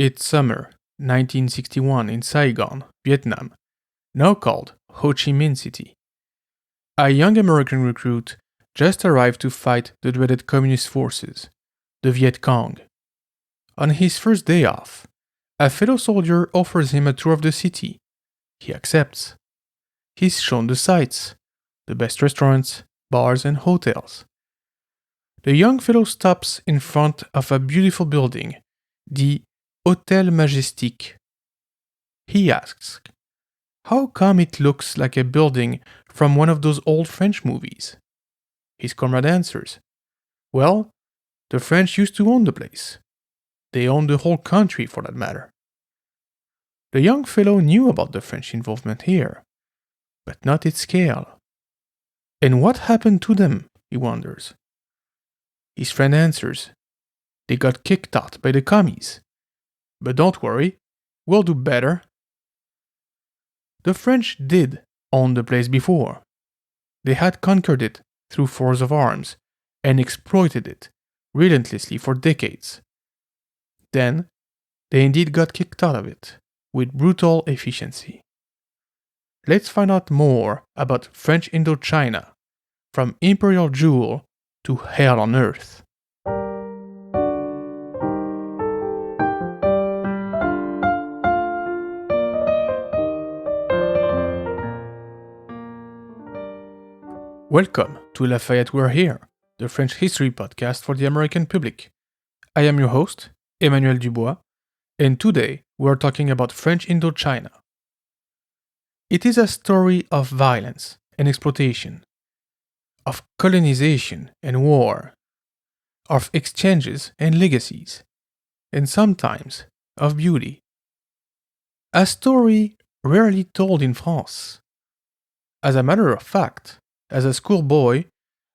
It's summer 1961 in Saigon, Vietnam, now called Ho Chi Minh City. A young American recruit just arrived to fight the dreaded communist forces, the Viet Cong. On his first day off, a fellow soldier offers him a tour of the city. He accepts. He's shown the sights, the best restaurants, bars, and hotels. The young fellow stops in front of a beautiful building, the Hôtel Majestic. He asks, how come it looks like a building from one of those old French movies? His comrade answers, well, the French used to own the place. They owned the whole country for that matter. The young fellow knew about the French involvement here, but not its scale. And what happened to them, he wonders. His friend answers, they got kicked out by the commies. But don't worry, we'll do better. The French did own the place before. They had conquered it through force of arms and exploited it relentlessly for decades. Then, they indeed got kicked out of it with brutal efficiency. Let's find out more about French Indochina, from Imperial Jewel to Hell on Earth. Welcome to Lafayette We're Here, the French history podcast for the American public. I am your host, Emmanuel Dubois, and today we're talking about French Indochina. It is a story of violence and exploitation, of colonization and war, of exchanges and legacies, and sometimes of beauty. A story rarely told in France. As a matter of fact, as a schoolboy,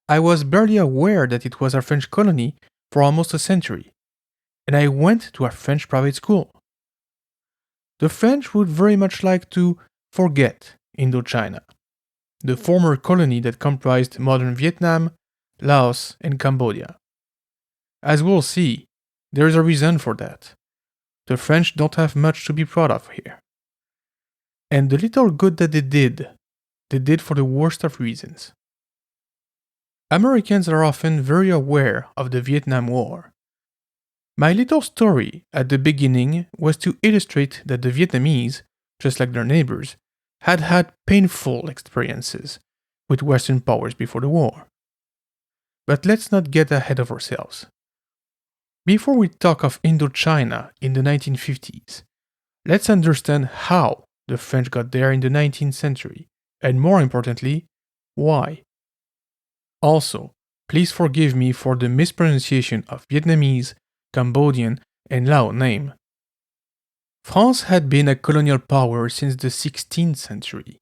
I was barely aware that it was a French colony for almost a century, and I went to a French private school. The French would very much like to forget Indochina, the former colony that comprised modern Vietnam, Laos, and Cambodia. As we'll see, there is a reason for that. The French don't have much to be proud of here. And the little good that they did for the worst of reasons. Americans are often very aware of the Vietnam War. My little story at the beginning was to illustrate that the Vietnamese, just like their neighbors, had had painful experiences with Western powers before the war. But let's not get ahead of ourselves. Before we talk of Indochina in the 1950s, let's understand how the French got there in the 19th century. And more importantly, why? Also, please forgive me for the mispronunciation of Vietnamese, Cambodian, and Lao name. France had been a colonial power since the 16th century.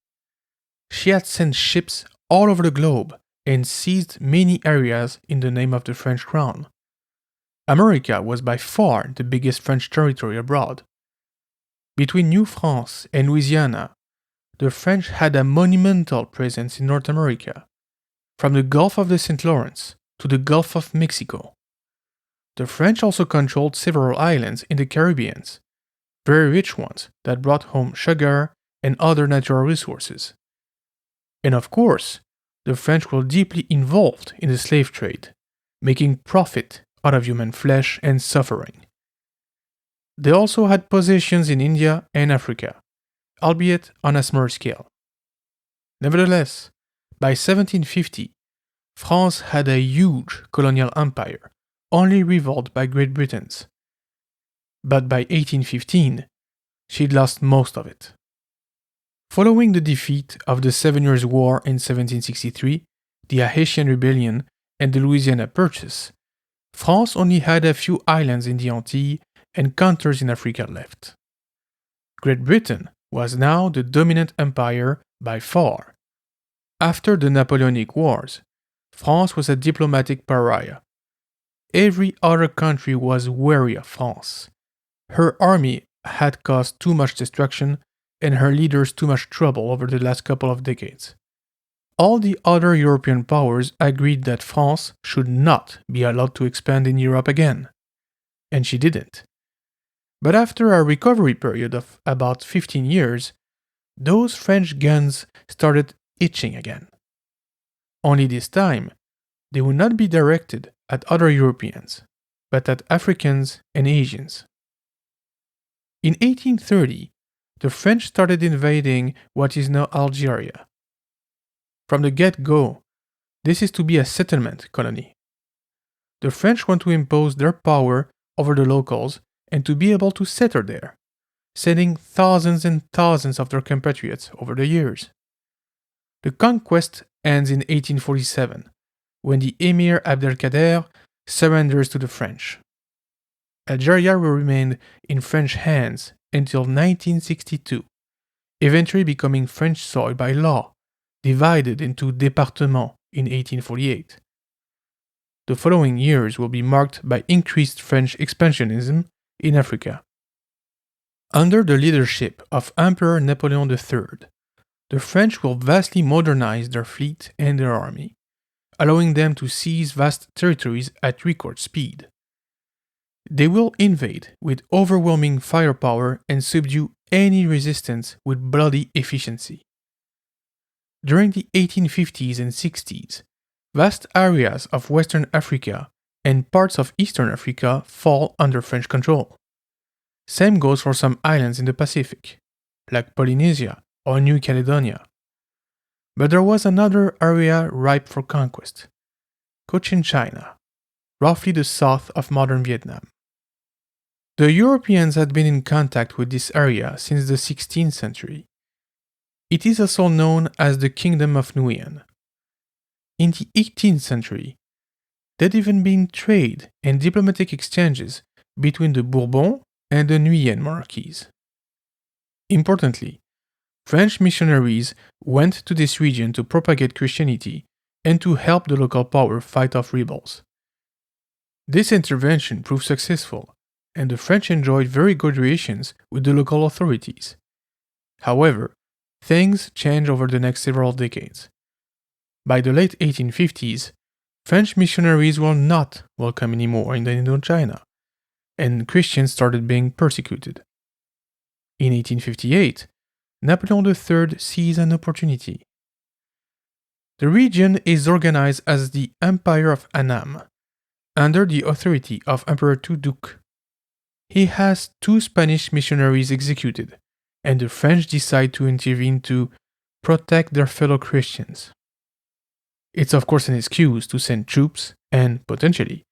She had sent ships all over the globe and seized many areas in the name of the French crown. America was by far the biggest French territory abroad. Between New France and Louisiana, the French had a monumental presence in North America, from the Gulf of the St. Lawrence to the Gulf of Mexico. The French also controlled several islands in the Caribbean, very rich ones that brought home sugar and other natural resources. And of course, the French were deeply involved in the slave trade, making profit out of human flesh and suffering. They also had possessions in India and Africa, albeit on a smaller scale. Nevertheless, by 1750, France had a huge colonial empire, only rivaled by Great Britain. But by 1815, she'd lost most of it. Following the defeat of the 7 Years' War in 1763, the Haitian Rebellion, and the Louisiana Purchase, France only had a few islands in the Antilles and countries in Africa left. Great Britain was now the dominant empire by far. After the Napoleonic Wars, France was a diplomatic pariah. Every other country was wary of France. Her army had caused too much destruction and her leaders too much trouble over the last couple of decades. All the other European powers agreed that France should not be allowed to expand in Europe again. And she didn't. But after a recovery period of about 15 years, those French guns started itching again. Only this time, they would not be directed at other Europeans, but at Africans and Asians. In 1830, the French started invading what is now Algeria. From the get-go, this is to be a settlement colony. The French want to impose their power over the locals and to be able to settle there, sending thousands and thousands of their compatriots over the years. The conquest ends in 1847, when the Emir Abdelkader surrenders to the French. Algeria will remain in French hands until 1962, eventually becoming French soil by law, divided into départements in 1848. The following years will be marked by increased French expansionism in Africa. Under the leadership of Emperor Napoleon III, the French will vastly modernize their fleet and their army, allowing them to seize vast territories at record speed. They will invade with overwhelming firepower and subdue any resistance with bloody efficiency. During the 1850s and 60s, vast areas of Western Africa and parts of Eastern Africa fall under French control. Same goes for some islands in the Pacific, like Polynesia or New Caledonia. But there was another area ripe for conquest, Cochin China, roughly the south of modern Vietnam. The Europeans had been in contact with this area since the 16th century. It is also known as the Kingdom of Nguyen. In the 18th century, there had even been trade and diplomatic exchanges between the Bourbon and the Nguyen monarchies. Importantly, French missionaries went to this region to propagate Christianity and to help the local power fight off rebels. This intervention proved successful, and the French enjoyed very good relations with the local authorities. However, things changed over the next several decades. By the late 1850s, French missionaries were not welcome anymore in the Indochina, and Christians started being persecuted. In 1858, Napoleon III seized an opportunity. The region is organized as the Empire of Annam, under the authority of Emperor Tuduc. He has 2 Spanish missionaries executed, and the French decide to intervene to protect their fellow Christians. It's of course an excuse to send troops and, potentially,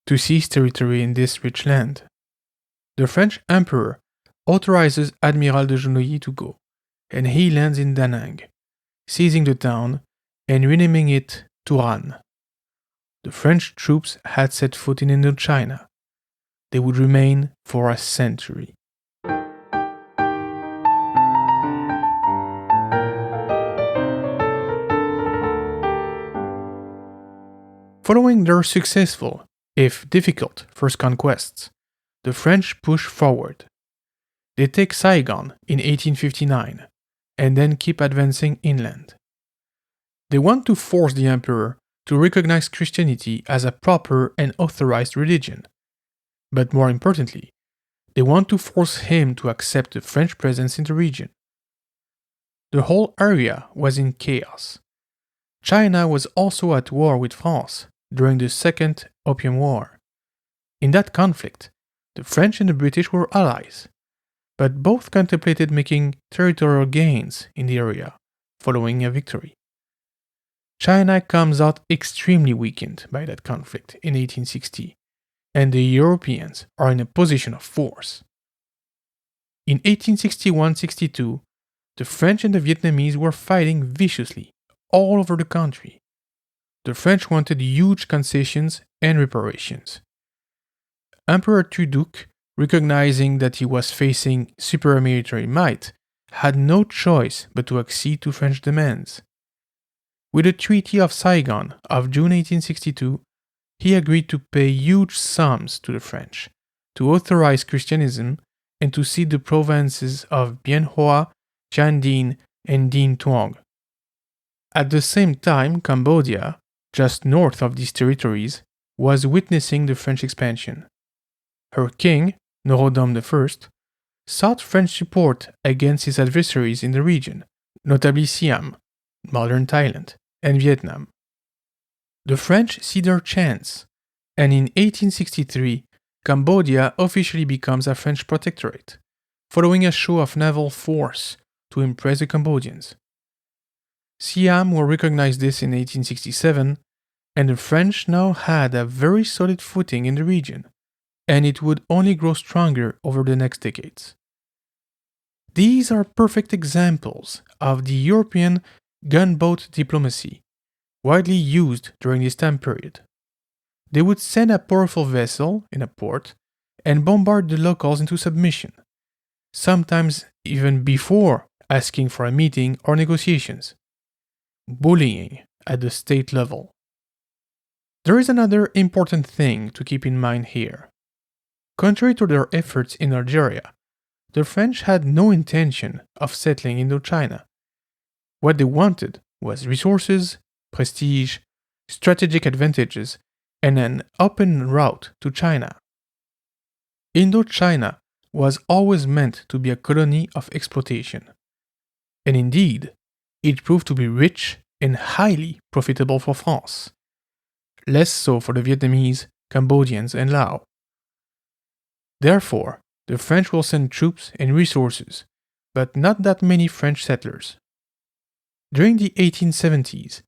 to seize territory in this rich land. The French emperor authorizes Admiral de Jonouilly to go, and he lands in Da Nang, seizing the town and renaming it Touran. The French troops had set foot in Indochina. They would remain for a century. Following their successful, if difficult, first conquests, the French push forward. They take Saigon in 1859 and then keep advancing inland. They want to force the emperor to recognize Christianity as a proper and authorized religion. But more importantly, they want to force him to accept the French presence in the region. The whole area was in chaos. China was also at war with France during the Second Opium War. In that conflict, the French and the British were allies, but both contemplated making territorial gains in the area following a victory. China comes out extremely weakened by that conflict in 1860, and the Europeans are in a position of force. In 1861-62, the French and the Vietnamese were fighting viciously all over the country. The French wanted huge concessions and reparations. Emperor Tuduc, recognizing that he was facing superior military might, had no choice but to accede to French demands. With the Treaty of Saigon of June 1862, he agreed to pay huge sums to the French, to authorize Christianism, and to cede the provinces of Bien Hoa, Gian Dinh, and Dinh Tuong. At the same time, Cambodia, just north of these territories, was witnessing the French expansion. Her king, Norodom I, sought French support against his adversaries in the region, notably Siam, modern Thailand, and Vietnam. The French see their chance, and in 1863, Cambodia officially becomes a French protectorate, following a show of naval force to impress the Cambodians. Siam will recognize this in 1867, and the French now had a very solid footing in the region, and it would only grow stronger over the next decades. These are perfect examples of the European gunboat diplomacy, widely used during this time period. They would send a powerful vessel in a port and bombard the locals into submission, sometimes even before asking for a meeting or negotiations. Bullying at the state level. There is another important thing to keep in mind here. Contrary to their efforts in Algeria, the French had no intention of settling Indochina. What they wanted was resources, prestige, strategic advantages, and an open route to China. Indochina was always meant to be a colony of exploitation. And indeed, it proved to be rich and highly profitable for France. Less so for the Vietnamese, Cambodians, and Laos. Therefore, the French will send troops and resources, but not that many French settlers. During the 1870s,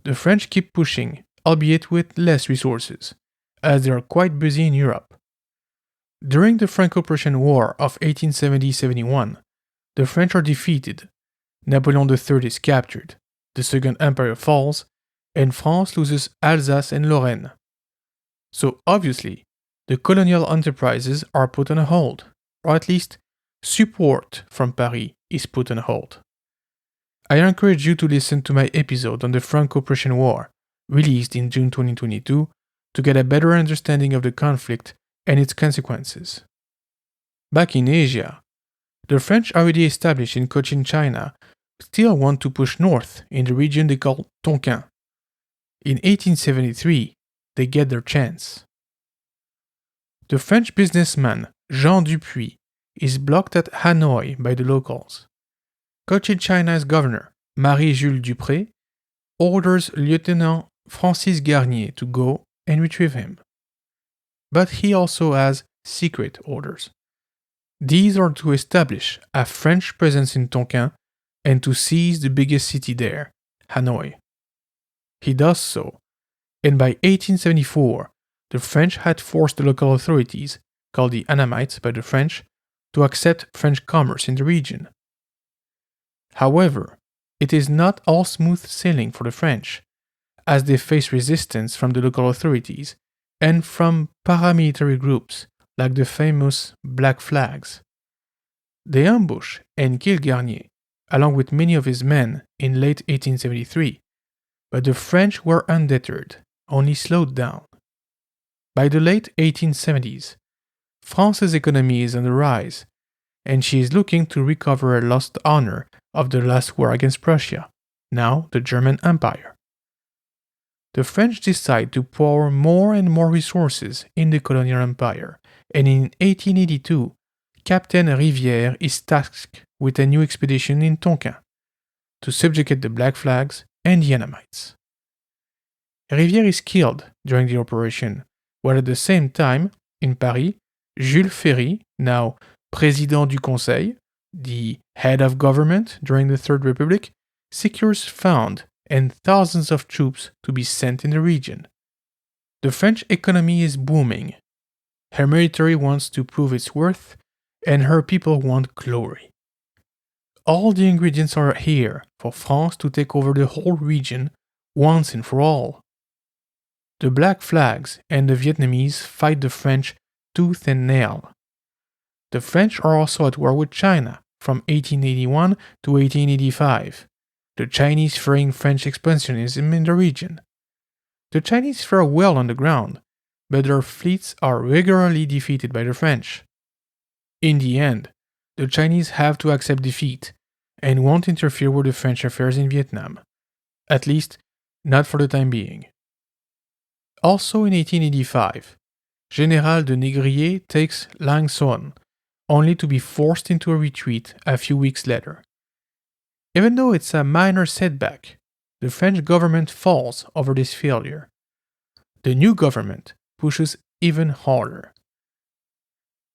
the French keep pushing, albeit with less resources, as they are quite busy in Europe. During the Franco-Prussian War of 1870-71, the French are defeated, Napoleon III is captured, the Second Empire falls, and France loses Alsace and Lorraine. So obviously, the colonial enterprises are put on a hold, or at least support from Paris is put on hold. I encourage you to listen to my episode on the Franco-Prussian War, released in June 2022, to get a better understanding of the conflict and its consequences. Back in Asia, the French already established in Cochin China still want to push north in the region they call Tonkin. In 1873, they get their chance. The French businessman Jean Dupuy is blocked at Hanoi by the locals. Cochin China's governor, Marie-Jules Dupré, orders Lieutenant Francis Garnier to go and retrieve him. But he also has secret orders. These are to establish a French presence in Tonkin and to seize the biggest city there, Hanoi. He does so, and by 1874, the French had forced the local authorities, called the Annamites by the French, to accept French commerce in the region. However, it is not all smooth sailing for the French, as they face resistance from the local authorities and from paramilitary groups like the famous Black Flags. They ambush and kill Garnier, along with many of his men, in late 1873, but the French were undeterred, only slowed down. By the late 1870s, France's economy is on the rise, and she is looking to recover her lost honor of the last war against Prussia, now the German Empire. The French decide to pour more and more resources in the colonial empire, and in 1882, Captain Rivière is tasked with a new expedition in Tonkin to subjugate the Black Flags and the Annamites. Rivière is killed during the operation, while at the same time, in Paris, Jules Ferry, now Président du Conseil, the head of government during the Third Republic, secures funds and thousands of troops to be sent in the region. The French economy is booming. Her military wants to prove its worth, and her people want glory. All the ingredients are here for France to take over the whole region once and for all. The Black Flags and the Vietnamese fight the French tooth and nail. The French are also at war with China from 1881 to 1885, the Chinese fearing French expansionism in the region. The Chinese fare well on the ground, but their fleets are regularly defeated by the French. In the end, the Chinese have to accept defeat and won't interfere with the French affairs in Vietnam, at least not for the time being. Also in 1885, Général de Négrier takes Lang Son, only to be forced into a retreat a few weeks later. Even though it's a minor setback, the French government falls over this failure. The new government pushes even harder.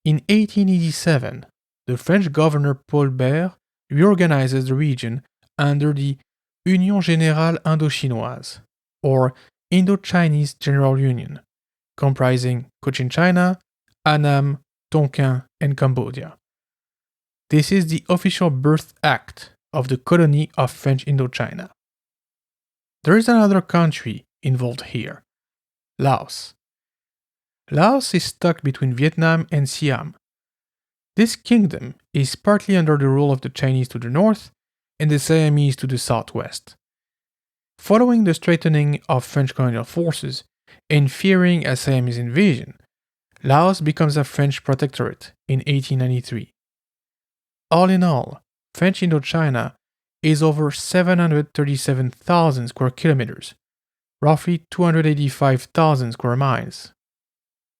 In 1887, the French governor Paul Bert reorganizes the region under the Union Générale Indochinoise, or Indo-Chinese General Union, comprising Cochinchina, Annam, Tonkin, and Cambodia. This is the official birth act of the Colony of French Indochina. There is another country involved here, Laos. Laos is stuck between Vietnam and Siam. This kingdom is partly under the rule of the Chinese to the north and the Siamese to the southwest. Following the strengthening of French colonial forces and fearing a Siamese invasion, Laos becomes a French protectorate in 1893. All in all, French Indochina is over 737,000 square kilometers, roughly 285,000 square miles.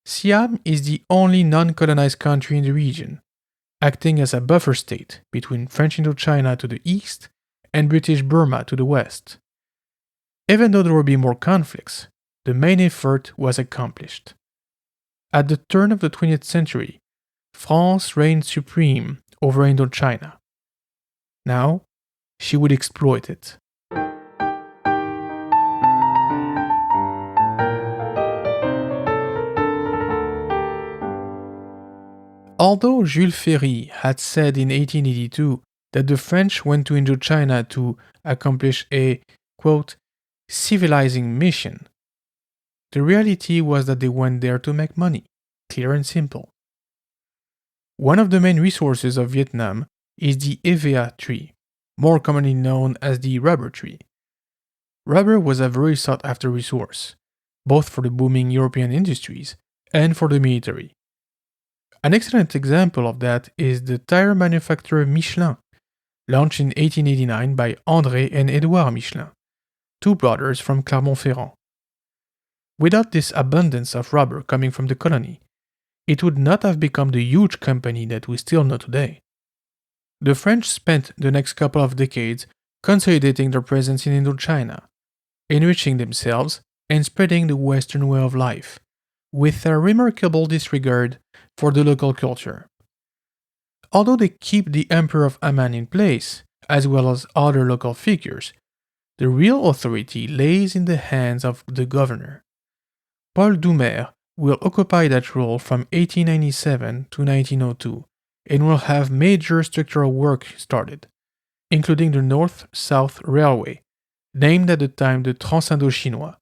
Siam is the only non-colonized country in the region, acting as a buffer state between French Indochina to the east and British Burma to the west. Even though there will be more conflicts, the main effort was accomplished. At the turn of the 20th century, France reigned supreme over Indochina. Now, she would exploit it. Although Jules Ferry had said in 1882 that the French went to Indochina to accomplish a, quote, civilizing mission, the reality was that they went there to make money, clear and simple. One of the main resources of Vietnam is the Hevea tree, more commonly known as the rubber tree. Rubber was a very sought-after resource, both for the booming European industries and for the military. An excellent example of that is the tire manufacturer Michelin, launched in 1889 by André and Édouard Michelin, two brothers from Clermont-Ferrand. Without this abundance of rubber coming from the colony, it would not have become the huge company that we still know today. The French spent the next couple of decades consolidating their presence in Indochina, enriching themselves and spreading the Western way of life, with a remarkable disregard for the local culture. Although they keep the Emperor of Amman in place, as well as other local figures, the real authority lays in the hands of the governor. Paul Doumer will occupy that role from 1897 to 1902 and will have major structural work started, including the North-South Railway, named at the time the Trans-Indochinois.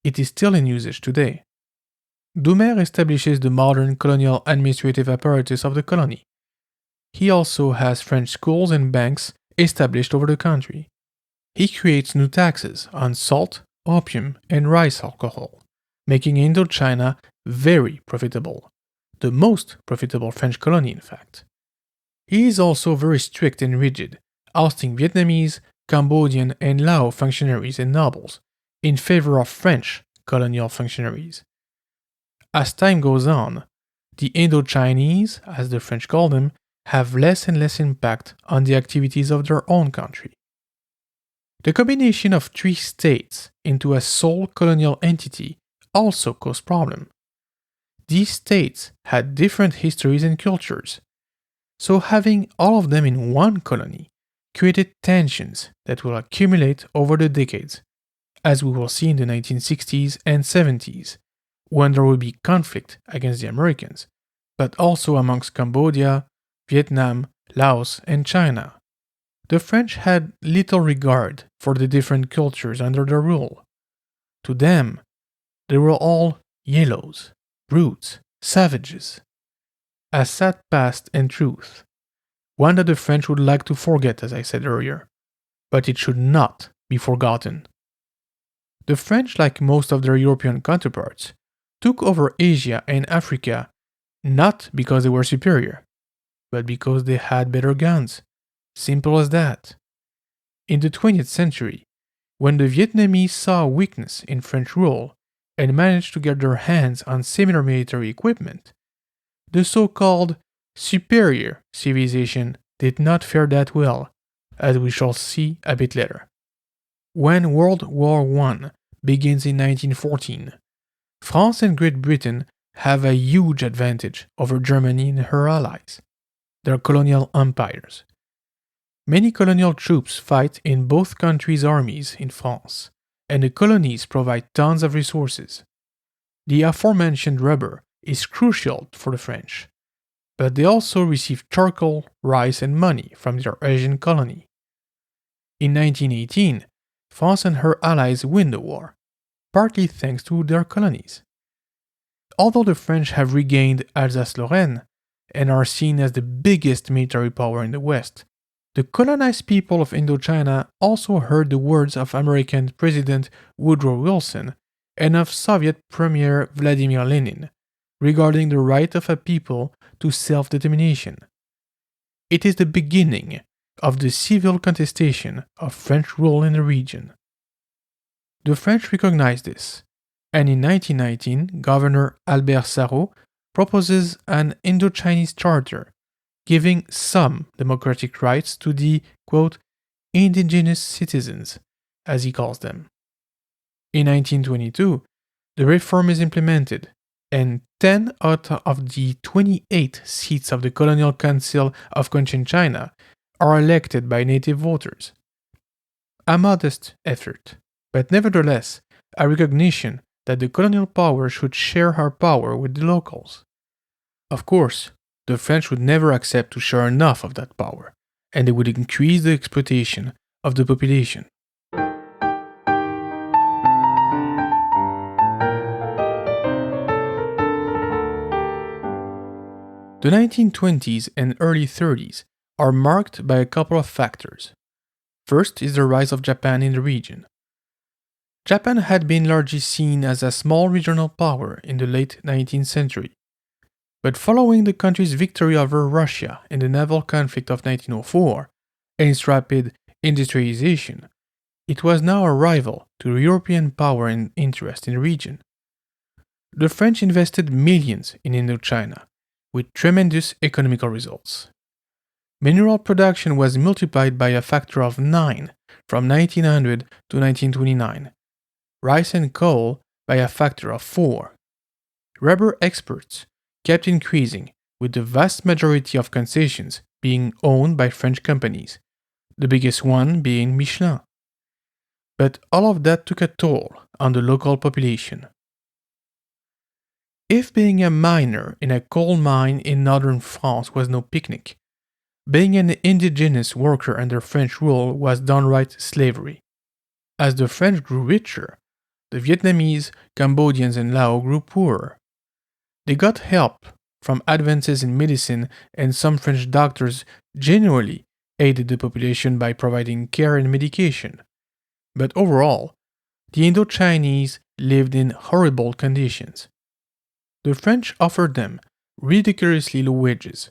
It is still in usage today. Doumer establishes the modern colonial administrative apparatus of the colony. He also has French schools and banks established over the country. He creates new taxes on salt, opium, and rice alcohol, making Indochina very profitable, the most profitable French colony in fact. He is also very strict and rigid, ousting Vietnamese, Cambodian, and Lao functionaries and nobles in favor of French colonial functionaries. As time goes on, the Indo-Chinese, as the French call them, have less and less impact on the activities of their own country. The combination of three states into a sole colonial entity also caused problems. These states had different histories and cultures, so having all of them in one colony created tensions that will accumulate over the decades, as we will see in the 1960s and 70s, when there will be conflict against the Americans, but also amongst Cambodia, Vietnam, Laos, and China. The French had little regard for the different cultures under their rule. To them, they were all yellows, brutes, savages. A sad past and truth, one that the French would like to forget, as I said earlier, but it should not be forgotten. The French, like most of their European counterparts, took over Asia and Africa not because they were superior, but because they had better guns. Simple as that. In the 20th century, when the Vietnamese saw a weakness in French rule and managed to get their hands on similar military equipment, the so-called superior civilization did not fare that well, as we shall see a bit later. When World War I begins in 1914, France and Great Britain have a huge advantage over Germany and her allies, their colonial empires. Many colonial troops fight in both countries' armies in France, and the colonies provide tons of resources. The aforementioned rubber is crucial for the French, but they also receive charcoal, rice, and money from their Asian colony. In 1918, France and her allies win the war, partly thanks to their colonies. Although the French have regained Alsace-Lorraine and are seen as the biggest military power in the West, the colonized people of Indochina also heard the words of American President Woodrow Wilson and of Soviet Premier Vladimir Lenin regarding the right of a people to self-determination. It is the beginning of the civil contestation of French rule in the region. The French recognized this, and in 1919, Governor Albert Sarraut proposes an Indochinese charter giving some democratic rights to the, quote, indigenous citizens, as he calls them. In 1922, the reform is implemented, and 10 out of the 28 seats of the Colonial Council of Cochinchina are elected by native voters. A modest effort, but nevertheless a recognition that the colonial power should share her power with the locals. Of course, the French would never accept to share enough of that power, and they would increase the exploitation of the population. The 1920s and early 30s are marked by a couple of factors. First is the rise of Japan in the region. Japan had been largely seen as a small regional power in the late 19th century. But following the country's victory over Russia in the naval conflict of 1904 and its rapid industrialization, it was now a rival to European power and interest in the region. The French invested millions in Indochina, with tremendous economical results. Mineral production was multiplied by a factor of 9 from 1900 to 1929, rice and coal by a factor of 4. Rubber exports kept increasing, with the vast majority of concessions being owned by French companies, the biggest one being Michelin. But all of that took a toll on the local population. If being a miner in a coal mine in northern France was no picnic, being an indigenous worker under French rule was downright slavery. As the French grew richer, the Vietnamese, Cambodians, and Laos grew poorer. They got help from advances in medicine, and some French doctors genuinely aided the population by providing care and medication. But overall, the Indochinese lived in horrible conditions. The French offered them ridiculously low wages,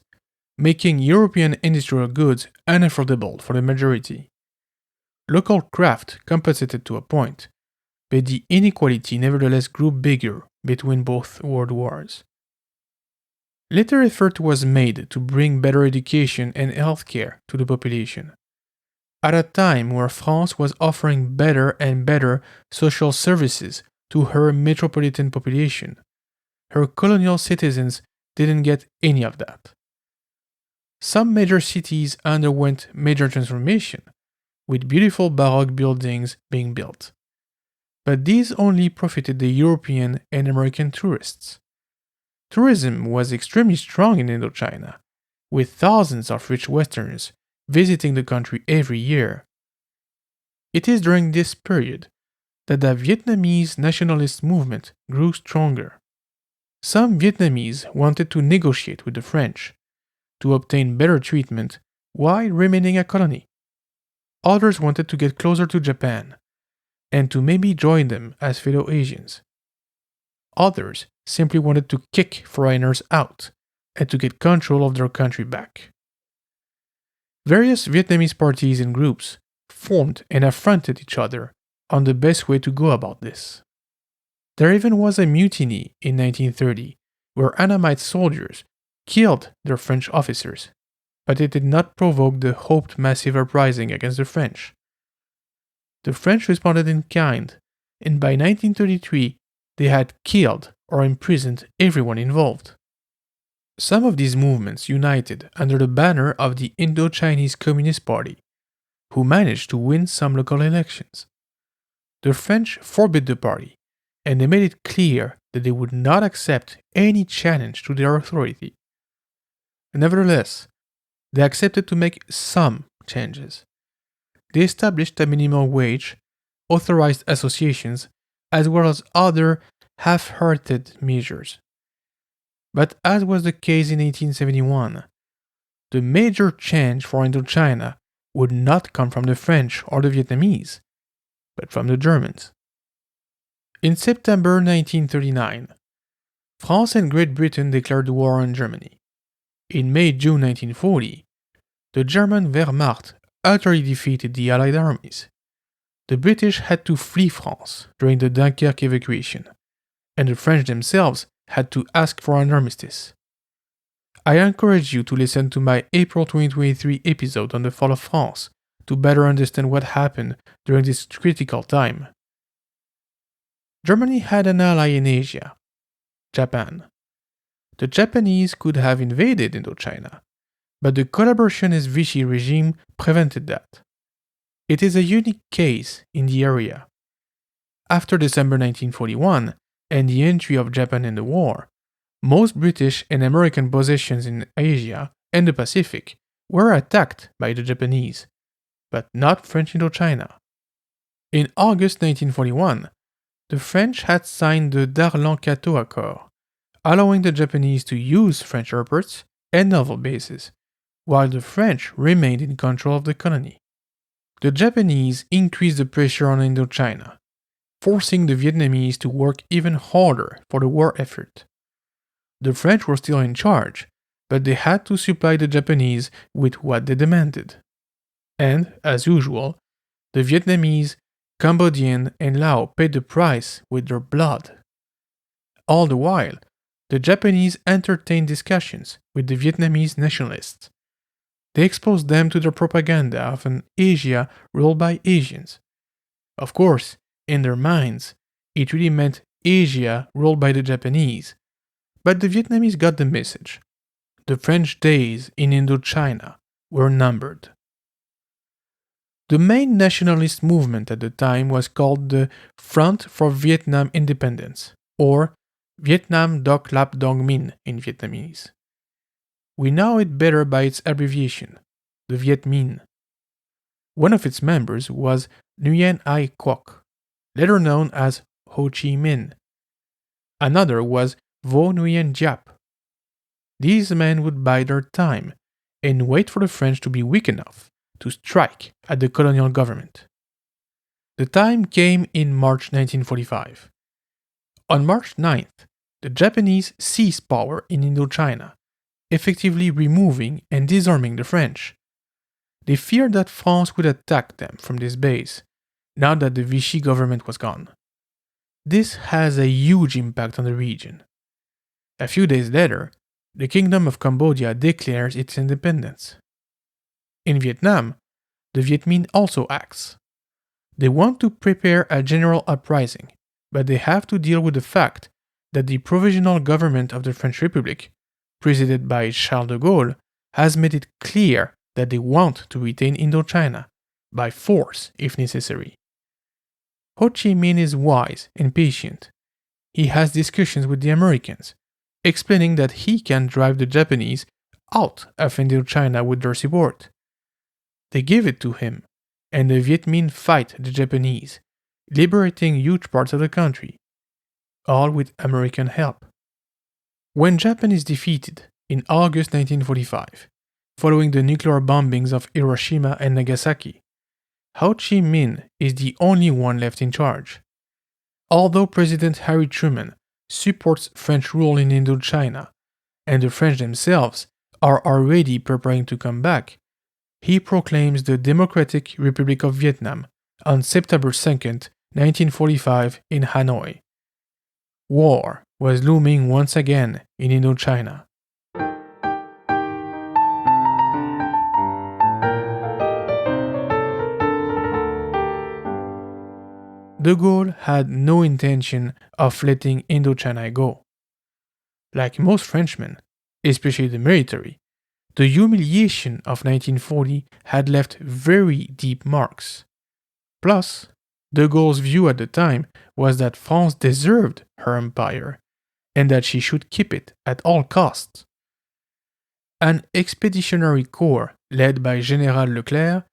making European industrial goods unaffordable for the majority. Local craft compensated to a point, but the inequality nevertheless grew bigger between both world wars. Later effort was made to bring better education and healthcare to the population. At a time where France was offering better and better social services to her metropolitan population, her colonial citizens didn't get any of that. Some major cities underwent major transformation, with beautiful Baroque buildings being built. But these only profited the European and American tourists. Tourism was extremely strong in Indochina, with thousands of rich Westerners visiting the country every year. It is during this period that the Vietnamese nationalist movement grew stronger. Some Vietnamese wanted to negotiate with the French to obtain better treatment while remaining a colony. Others wanted to get closer to Japan and to maybe join them as fellow Asians. Others simply wanted to kick foreigners out and to get control of their country back. Various Vietnamese parties and groups formed and affronted each other on the best way to go about this. There even was a mutiny in 1930 where Annamite soldiers killed their French officers, but it did not provoke the hoped massive uprising against the French. The French responded in kind, and by 1933 they had killed or imprisoned everyone involved. Some of these movements united under the banner of the Indochinese Communist Party, who managed to win some local elections. The French forbid the party, and they made it clear that they would not accept any challenge to their authority. Nevertheless, they accepted to make some changes. They established a minimum wage, authorized associations, as well as other half-hearted measures. But as was the case in 1871, the major change for Indochina would not come from the French or the Vietnamese, but from the Germans. In September 1939, France and Great Britain declared war on Germany. In May-June 1940, the German Wehrmacht utterly defeated the Allied armies. The British had to flee France during the Dunkirk evacuation, and the French themselves had to ask for an armistice. I encourage you to listen to my April 2023 episode on the fall of France to better understand what happened during this critical time. Germany had an ally in Asia, Japan. The Japanese could have invaded Indochina, but the collaborationist Vichy regime prevented that. It is a unique case in the area. After December 1941 and the entry of Japan in the war, most British and American possessions in Asia and the Pacific were attacked by the Japanese, but not French Indochina. In August 1941, the French had signed the Darlan-Cateau Accord, allowing the Japanese to use French airports and naval bases, while the French remained in control of the colony. The Japanese increased the pressure on Indochina, forcing the Vietnamese to work even harder for the war effort. The French were still in charge, but they had to supply the Japanese with what they demanded. And, as usual, the Vietnamese, Cambodian, and Laos paid the price with their blood. All the while, the Japanese entertained discussions with the Vietnamese nationalists. They exposed them to their propaganda of an Asia ruled by Asians. Of course, in their minds, it really meant Asia ruled by the Japanese. But the Vietnamese got the message. The French days in Indochina were numbered. The main nationalist movement at the time was called the Front for Vietnam Independence, or Vietnam Doc Lap Dong Min in Vietnamese. We know it better by its abbreviation, the Viet Minh. One of its members was Nguyen Ai Quoc, later known as Ho Chi Minh. Another was Vo Nguyen Giap. These men would bide their time and wait for the French to be weak enough to strike at the colonial government. The time came in March 1945. On March 9th, the Japanese seized power in Indochina, effectively removing and disarming the French. They feared that France would attack them from this base, now that the Vichy government was gone. This has a huge impact on the region. A few days later, the Kingdom of Cambodia declares its independence. In Vietnam, the Viet Minh also acts. They want to prepare a general uprising, but they have to deal with the fact that the provisional government of the French Republic, presided by Charles de Gaulle, has made it clear that they want to retain Indochina, by force if necessary. Ho Chi Minh is wise and patient. He has discussions with the Americans, explaining that he can drive the Japanese out of Indochina with their support. They give it to him, and the Viet Minh fight the Japanese, liberating huge parts of the country, all with American help. When Japan is defeated in August 1945, following the nuclear bombings of Hiroshima and Nagasaki, Ho Chi Minh is the only one left in charge. Although President Harry Truman supports French rule in Indochina, and the French themselves are already preparing to come back, he proclaims the Democratic Republic of Vietnam on September 2, 1945 in Hanoi. war was looming once again in Indochina. De Gaulle had no intention of letting Indochina go. Like most Frenchmen, especially the military, the humiliation of 1940 had left very deep marks. Plus, de Gaulle's view at the time was that France deserved her empire and that she should keep it at all costs. An expeditionary corps led by General Leclerc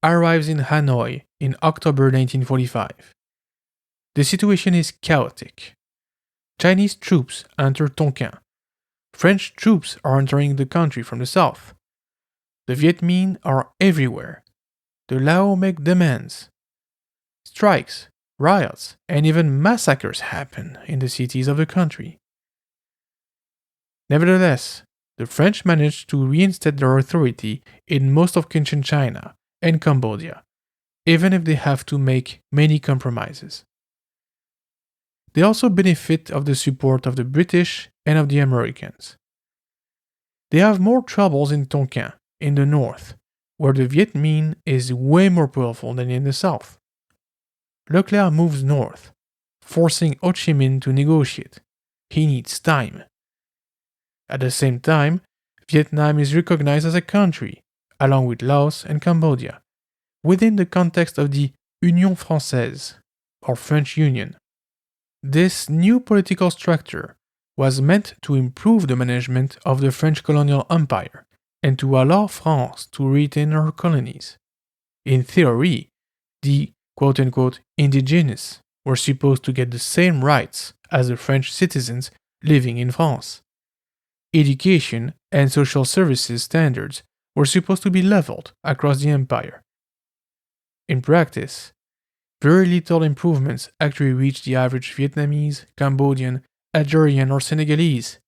arrives in Hanoi in October 1945. The situation is chaotic. Chinese troops enter Tonkin. French troops are entering the country from the south. The Viet Minh are everywhere. The Lao make demands. Strikes, riots, and even massacres happen in the cities of the country. Nevertheless, the French managed to reinstate their authority in most of Cochinchina and Cambodia, even if they have to make many compromises. They also benefit of the support of the British and of the Americans. They have more troubles in Tonkin, in the north, where the Viet Minh is way more powerful than in the south. Leclerc moves north, forcing Ho Chi Minh to negotiate. He needs time. At the same time, Vietnam is recognized as a country, along with Laos and Cambodia, within the context of the Union Française, or French Union. This new political structure was meant to improve the management of the French colonial empire and to allow France to retain her colonies. In theory, the quote-unquote indigenous were supposed to get the same rights as the French citizens living in France. Education and social services standards were supposed to be leveled across the empire. In practice, very little improvements actually reached the average Vietnamese, Cambodian, Algerian, or Senegalese.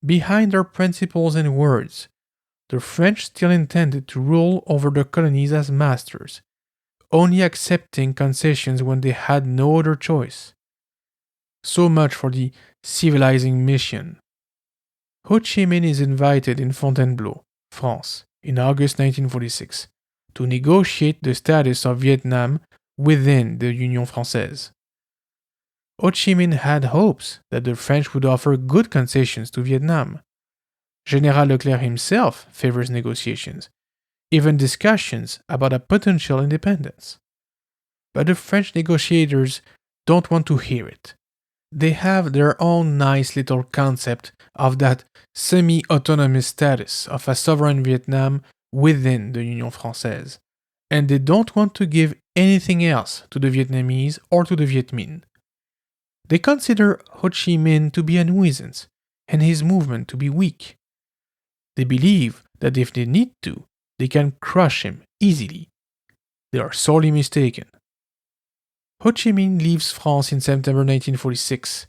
Behind their principles and words, the French still intended to rule over their colonies as masters, only accepting concessions when they had no other choice. So much for the civilizing mission. Ho Chi Minh is invited in Fontainebleau, France, in August 1946, to negotiate the status of Vietnam within the Union Française. Ho Chi Minh had hopes that the French would offer good concessions to Vietnam. General Leclerc himself favors negotiations, even discussions about a potential independence. But the French negotiators don't want to hear it. They have their own nice little concept of that semi-autonomous status of a sovereign Vietnam within the Union Française, and they don't want to give anything else to the Vietnamese or to the Viet Minh. They consider Ho Chi Minh to be a nuisance and his movement to be weak. They believe that if they need to, they can crush him easily. They are sorely mistaken. Ho Chi Minh leaves France in September 1946,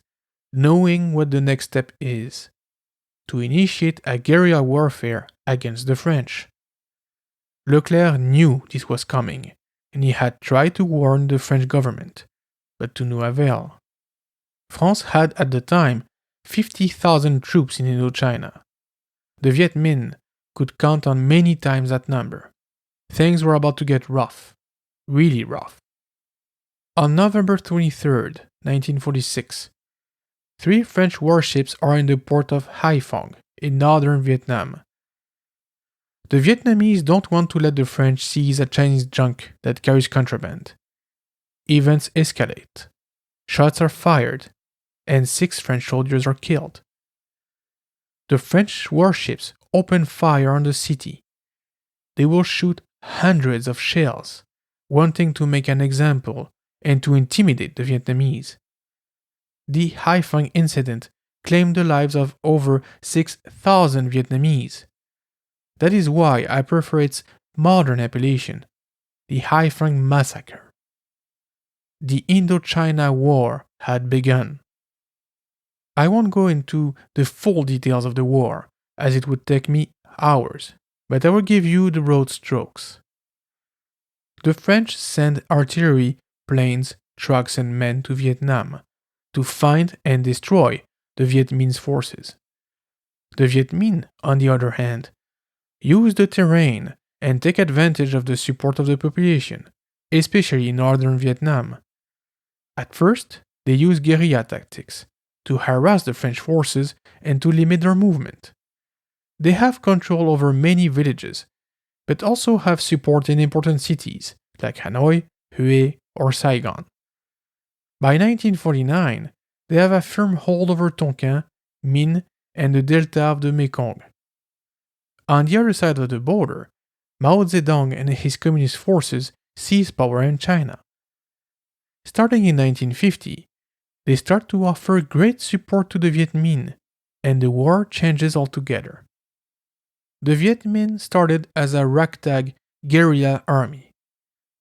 knowing what the next step is: to initiate a guerrilla warfare against the French. Leclerc knew this was coming, and he had tried to warn the French government, but to no avail. France had at the time 50,000 troops in Indochina. The Viet Minh could count on many times that number. Things were about to get rough, really rough. On November 23, 1946, 3 French warships are in the port of Haiphong in northern Vietnam. The Vietnamese don't want to let the French seize a Chinese junk that carries contraband. Events escalate. Shots are fired, and 6 French soldiers are killed. The French warships open fire on the city. They will shoot hundreds of shells, wanting to make an example and to intimidate the Vietnamese. The Haiphong incident claimed the lives of over 6,000 Vietnamese. That is why I prefer its modern appellation, the Haiphong Massacre. The Indochina War had begun. I won't go into the full details of the war, as it would take me hours, but I will give you the broad strokes. The French send artillery, planes, trucks, and men to Vietnam, to find and destroy the Viet Minh's forces. The Viet Minh, on the other hand, use the terrain and take advantage of the support of the population, especially in northern Vietnam. At first, they use guerrilla tactics to harass the French forces and to limit their movement. They have control over many villages, but also have support in important cities like Hanoi, Hue, or Saigon. By 1949, they have a firm hold over Tonkin, Minh, and the delta of the Mekong. On the other side of the border, Mao Zedong and his communist forces seize power in China. Starting in 1950, they start to offer great support to the Viet Minh, and the war changes altogether. The Viet Minh started as a ragtag guerrilla army,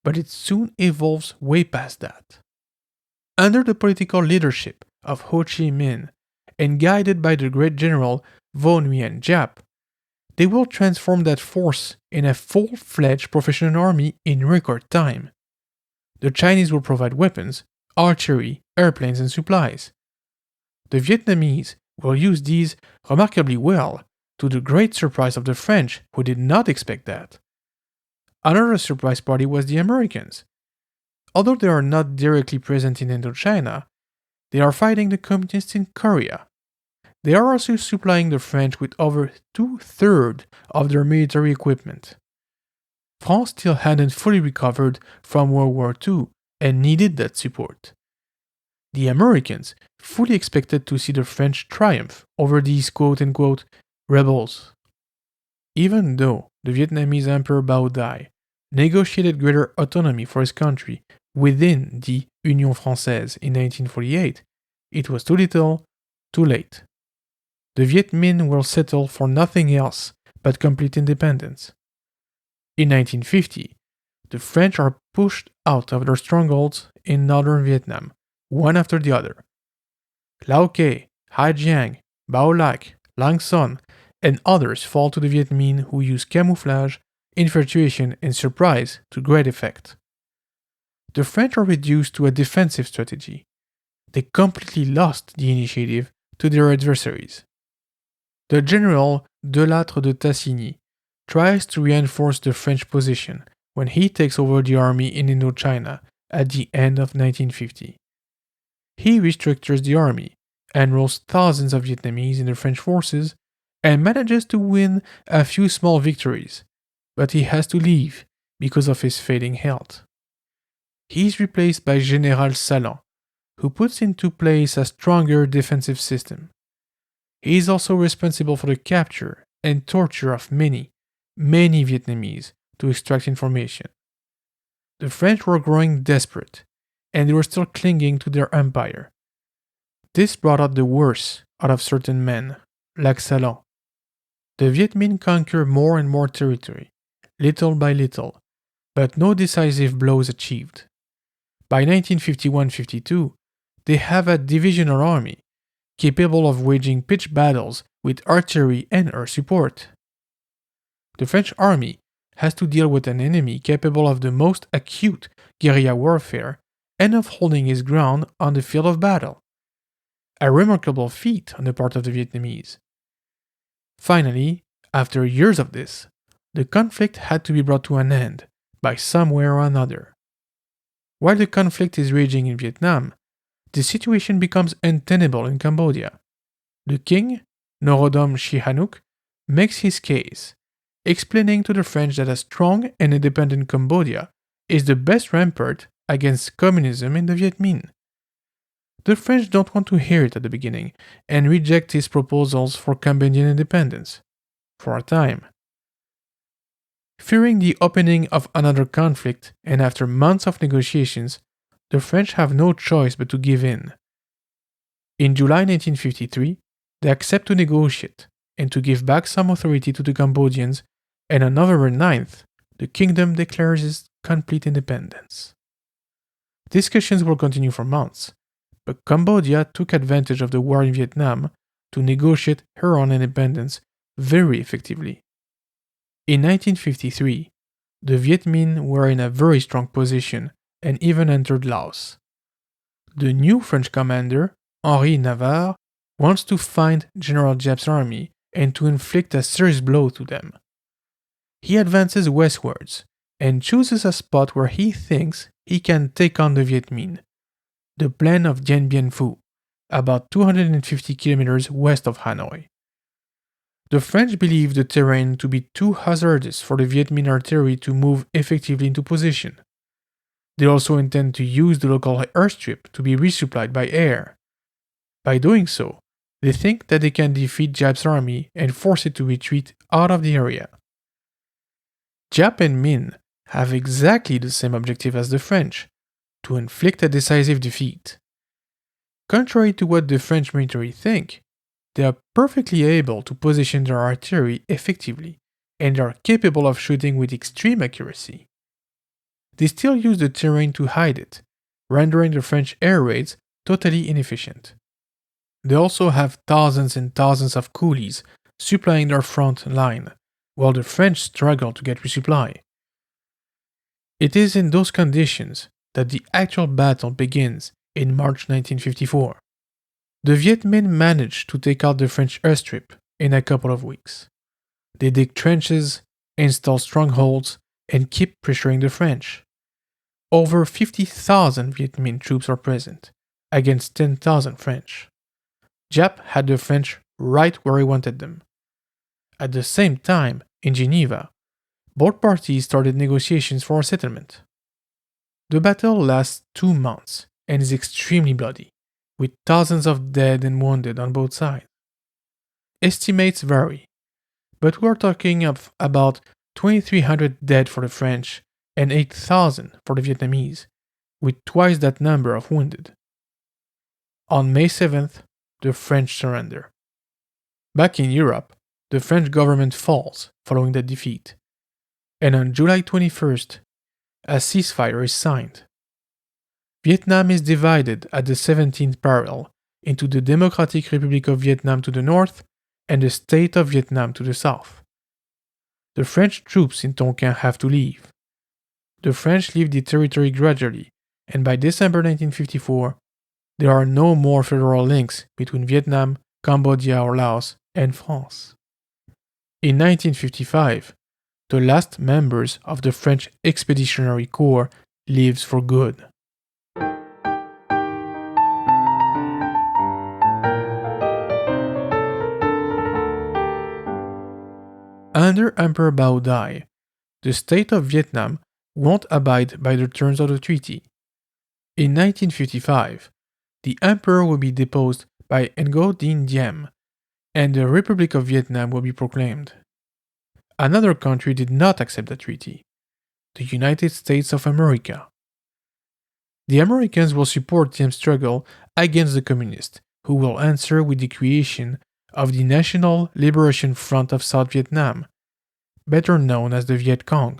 but it soon evolves way past that. Under the political leadership of Ho Chi Minh and guided by the great general Vo Nguyen Giap, they will transform that force in a full-fledged professional army in record time. The Chinese will provide weapons, artillery, airplanes, and supplies. The Vietnamese will use these remarkably well, to the great surprise of the French, who did not expect that. Another surprise party was the Americans. Although they are not directly present in Indochina, they are fighting the communists in Korea. They are also supplying the French with over 2/3 of their military equipment. France still hadn't fully recovered from World War II and needed that support. The Americans fully expected to see the French triumph over these quote-unquote rebels. Even though the Vietnamese Emperor Bao Dai negotiated greater autonomy for his country within the Union Française in 1948, it was too little, too late. The Viet Minh will settle for nothing else but complete independence. In 1950, the French are pushed out of their strongholds in northern Vietnam, one after the other. Lao Kay, Hai Giang, Bao Lac, Lang Son, and others fall to the Viet Minh, who use camouflage, infiltration, and surprise to great effect. The French are reduced to a defensive strategy. They completely lost the initiative to their adversaries. The general Delattre de Tassigny tries to reinforce the French position when he takes over the army in Indochina at the end of 1950. He restructures the army, enrolls thousands of Vietnamese in the French forces, and manages to win a few small victories, but he has to leave because of his failing health. He is replaced by General Salan, who puts into place a stronger defensive system. He is also responsible for the capture and torture of many Vietnamese to extract information. The French were growing desperate, and they were still clinging to their empire. This brought out the worst out of certain men, like Salan. The Viet Minh conquer more and more territory, little by little, but no decisive blows achieved. By 1951-52, they have a divisional army, capable of waging pitched battles with artillery and air support. The French army has to deal with an enemy capable of the most acute guerrilla warfare and of holding his ground on the field of battle. A remarkable feat on the part of the Vietnamese. Finally, after years of this, the conflict had to be brought to an end by some way or another. While the conflict is raging in Vietnam, the situation becomes untenable in Cambodia. The king, Norodom Sihanouk, makes his case, explaining to the French that a strong and independent Cambodia is the best rampart against communism in the Viet Minh. The French don't want to hear it at the beginning and reject his proposals for Cambodian independence, for a time. Fearing the opening of another conflict and after months of negotiations, the French have no choice but to give in. In July 1953, they accept to negotiate and to give back some authority to the Cambodians, and on November 9th, the kingdom declares its complete independence. Discussions will continue for months, but Cambodia took advantage of the war in Vietnam to negotiate her own independence very effectively. In 1953, the Viet Minh were in a very strong position and even entered Laos. The new French commander, Henri Navarre, wants to find General Giap's army and to inflict a serious blow to them. He advances westwards and chooses a spot where he thinks he can take on the Viet Minh, the plain of Dien Bien Phu, about 250 kilometers west of Hanoi. The French believe the terrain to be too hazardous for the Viet Minh artillery to move effectively into position. They also intend to use the local airstrip to be resupplied by air. By doing so, they think that they can defeat Giap's army and force it to retreat out of the area. Giap and Minh have exactly the same objective as the French, to inflict a decisive defeat. Contrary to what the French military think, they are perfectly able to position their artillery effectively and are capable of shooting with extreme accuracy. They still use the terrain to hide it, rendering the French air raids totally inefficient. They also have thousands and thousands of coolies supplying their front line, while the French struggle to get resupply. It is in those conditions that the actual battle begins in March 1954. The Viet Minh managed to take out the French airstrip in a couple of weeks. They dig trenches, install strongholds, and keep pressuring the French. Over 50,000 Viet Minh troops are present, against 10,000 French. Giap had the French right where he wanted them. At the same time, in Geneva, both parties started negotiations for a settlement. The battle lasts 2 months and is extremely bloody, with thousands of dead and wounded on both sides. Estimates vary, but we are talking of about 2,300 dead for the French and 8,000 for the Vietnamese, with twice that number of wounded. On May 7th, the French surrender. Back in Europe, the French government falls following that defeat, and on July 21st, a ceasefire is signed. Vietnam is divided at the 17th parallel into the Democratic Republic of Vietnam to the north and the State of Vietnam to the south. The French troops in Tonkin have to leave. The French leave the territory gradually, and by December 1954, there are no more federal links between Vietnam, Cambodia or Laos, and France. In 1955, the last members of the French Expeditionary Corps leaves for good. Under Emperor Bao Dai, the state of Vietnam won't abide by the terms of the treaty. In 1955, the emperor will be deposed by Ngo Dinh Diem, and the Republic of Vietnam will be proclaimed. Another country did not accept the treaty, the United States of America. The Americans will support Diem's struggle against the communists, who will answer with the creation of the National Liberation Front of South Vietnam, better known as the Viet Cong.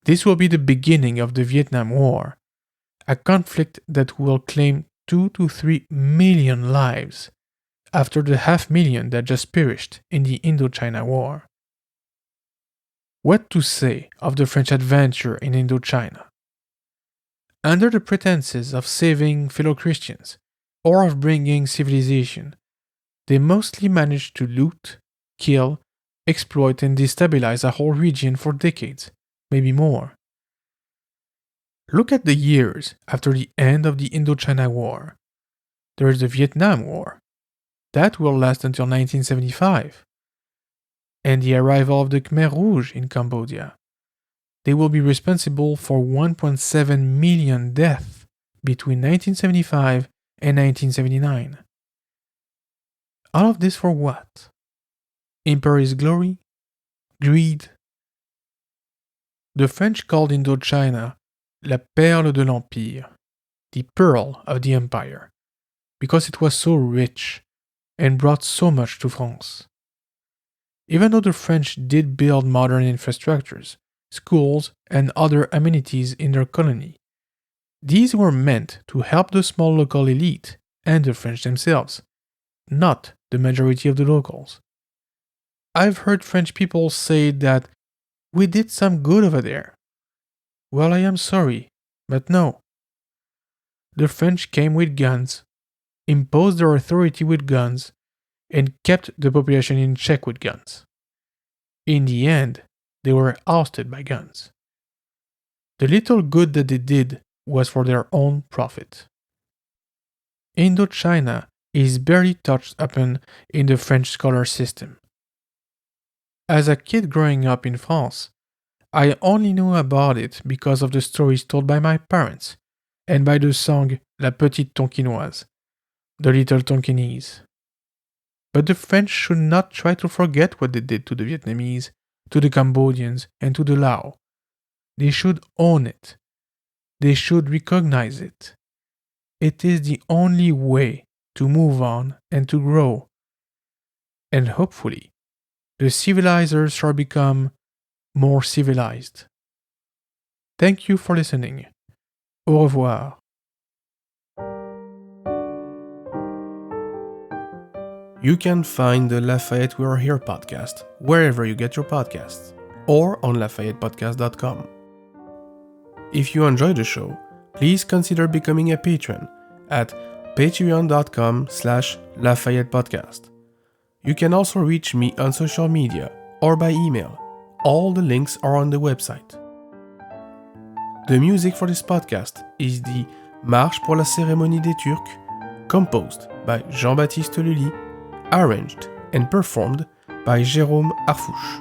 This will be the beginning of the Vietnam War, a conflict that will claim 2 to 3 million lives after the 500,000 that just perished in the Indochina War. What to say of the French adventure in Indochina? Under the pretenses of saving fellow Christians or of bringing civilization, they mostly managed to loot, kill, exploit, and destabilize a whole region for decades, maybe more. Look at the years after the end of the Indochina War. There is the Vietnam War. That will last until 1975. And the arrival of the Khmer Rouge in Cambodia. They will be responsible for 1.7 million deaths between 1975 and 1979. All of this for what? Imperialist glory? Greed? The French called Indochina La Perle de l'Empire, the pearl of the empire, because it was so rich and brought so much to France. Even though the French did build modern infrastructures, schools, and other amenities in their colony, these were meant to help the small local elite and the French themselves, not the majority of the locals. I've heard French people say that we did some good over there. Well, I am sorry, but no. The French came with guns, imposed their authority with guns, and kept the population in check with guns. In the end, they were ousted by guns. The little good that they did was for their own profit. Indochina is barely touched upon in the French scholar system. As a kid growing up in France, I only knew about it because of the stories told by my parents and by the song La Petite Tonkinoise, the Little Tonkinese. But the French should not try to forget what they did to the Vietnamese, to the Cambodians, and to the Lao. They should own it. They should recognize it. It is the only way to move on and to grow. And hopefully, the civilizers shall become more civilized. Thank you for listening. Au revoir. You can find the Lafayette We Are Here podcast wherever you get your podcasts or on LafayettePodcast.com. If you enjoy the show, please consider becoming a patron at patreon.com/LafayettePodcast. You can also reach me on social media or by email. All the links are on the website. The music for this podcast is the Marche pour la cérémonie des Turcs, composed by Jean-Baptiste Lully, arranged and performed by Jérôme Arfouche.